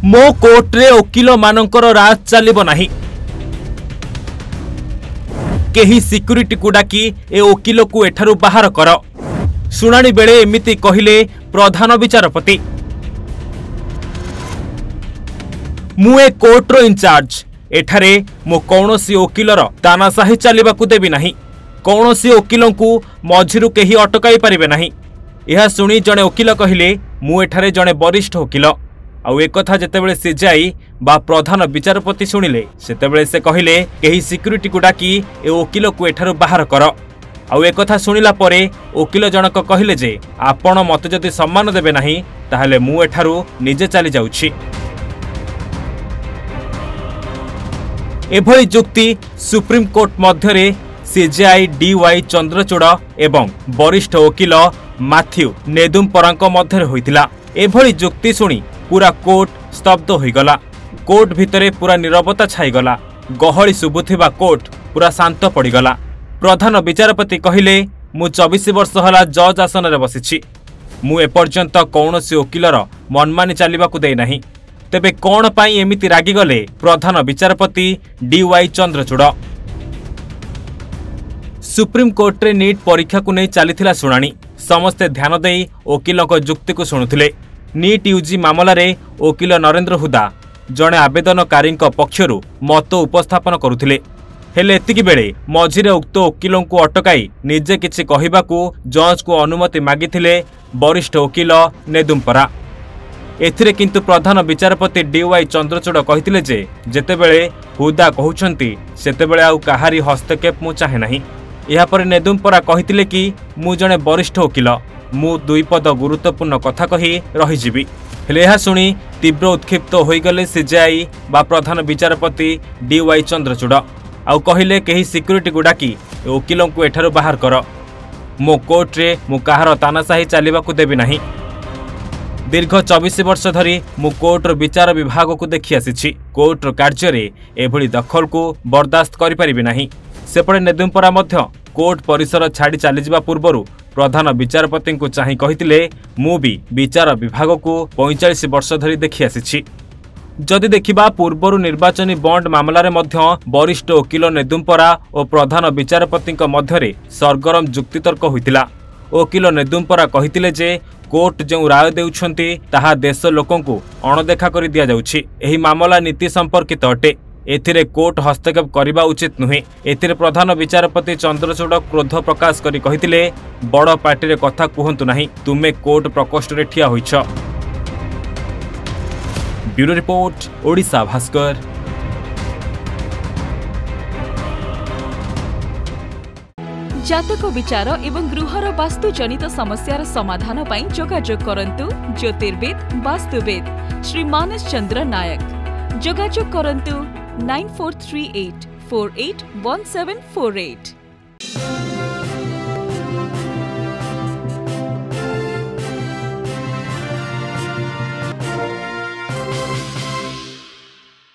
मो कोर्टे वकिल मानकर राज चलिब नाही। केही सिक्यूरिटी को डाकी ए वकिल को एठारु बाहर कर। सुनानी बेले एमिति कहिले प्रधान विचारपति। मु ए कोर्टर इंचार्ज, एठारे मु कौनसी वकिलर तानाशाही चलिबाकू देबी नाही। कौनसी वकिल को मझिरु केही अटकाई पारिबे नाही। यह सुनी जड़े वकिल कहिले मु एठारे जड़े वरिष्ठ वकिल। आउ एक कथा जेतेबेले सीजेआई बा प्रधान विचारपति सुनिले सेतेबेले से कहिले केही सिक्यूरिटी को डाकी ए वकिल को एठारु बाहर कर। आउ एक कथा सुनिला परे वकिल जनक कहिले जे आपण मते जदि सम्मान देबे नाही ताहाले मु एठारु निजे चली जाउछि। एभली जुक्ति सुप्रीम कोर्ट मध्यरे सीजेआई डीवाई चंद्रचूड़ एवं वरिष्ठ वकिल मैथ्यू नेदुम्परांक मध्यरे होइतिला। एभली जुक्ति सुनी पूरा कोर्ट स्तब्ध होइगला। कोर्ट भितरे पूरा नीरवता छाईगला। गहली सुबुथिबा कोर्ट पूरा शांत पड़ीगला। प्रधान विचारपति कहिले मु 24 वर्ष हला जज आसन रे बसिछि। मु एपर्यंत कौनसी वकिलर मनमानी चलिबाकू देई नाही। तेबे कोन पाई एमिति रागी गले प्रधान विचारपति डीवाई चंद्रचूड़। सुप्रीम कोर्ट रे नीट परीक्षा को नहीं चली शुणाणी। समस्ते ध्यान देई वकिलों को जुक्ति को शुणुथिले। नीट यूजी मामला रे वकिल नरेंद्र हुदा जड़े आवेदनकारी पक्षरु मत उपस्थापन करुथिले। हेले एतिकी बेले मझिरे उक्त वकिलों को अटकाई निजे किछि कहिबाकू जज को अनुमति मागिथिले वरिष्ठ वकिल नेदुम्परा। एथिरे किंतु प्रधान विचारपति डीवाई चंद्रचूड़ कहिथिले जे जेतेबेले हुदा कहउछंती सेतेबेले आउ काहारी हस्तक्षेप मु चाहे नाही। या पर नेदुम्परा कहिथिले कि मु जणे वरिष्ठ वकिल, मु दुई पद गुरुत्वपूर्ण कथा कही रहीजिबि। हेले यह सुनी तीव्र उत्क्षिप्त होईगले सीजेआई बा प्रधान विचारपति डीवाई चंद्रचूड़। आउ कहिले केही सिक्यूरिटी को डाकी वकिलों को एठारु बाहर कर। मो कोर्ट रे मु काहार तानाशाही चलिबाकू देबी नाही। दीर्घ 24 वर्ष धरी मु कोर्टर विचार विभाग को देखि आसिछि। कोर्टर कार्य रे एभली दखल को बर्दाश्त करि परिबि नाही। सेपटे नेदुम्परा मध्य कोर्ट परिसर छाड़ी चली जावा पूर्वरु प्रधान विचारपति को चाहि कहितिले मु भी विचार विभाग को 45 वर्ष धरी देखि आसिछि। जदि देखिबा पूर्वरु निर्वाचनी बॉन्ड मामलारे मध्य वरिष्ठ वकिल नेदुम्परा और प्रधान विचारपति मध्यरे सरगरम जुक्तितर्क होइतिला। वकिल नेदुम्परा कहितिले जे कोर्ट जो राय देउछंती ताहा देश लोकों को अणदेखा करि दिया जाउछि। एही मामला नीति संपर्कित अटे। एथिरे कोर्ट हस्तक्षेप करबा उचित नुहे। एथिरे प्रधान विचारपति चंद्रचूड़ क्रोध प्रकाश करी कहितिले बड़ पार्टी रे कथा कुहंतु नाही, तुमे कोर्ट प्रकोष्ठ रे ठिया होइछ। Bureau report, Odisha Bhaskar. जातक विचार एवं गृहर वास्तु जनित समस्यार समाधान पाई जोगाजोग करंतु ज्योतिर्वेद वास्तुवेद श्री मानस चंद्र नायक। जोगाजोग करंतु 9438 481748।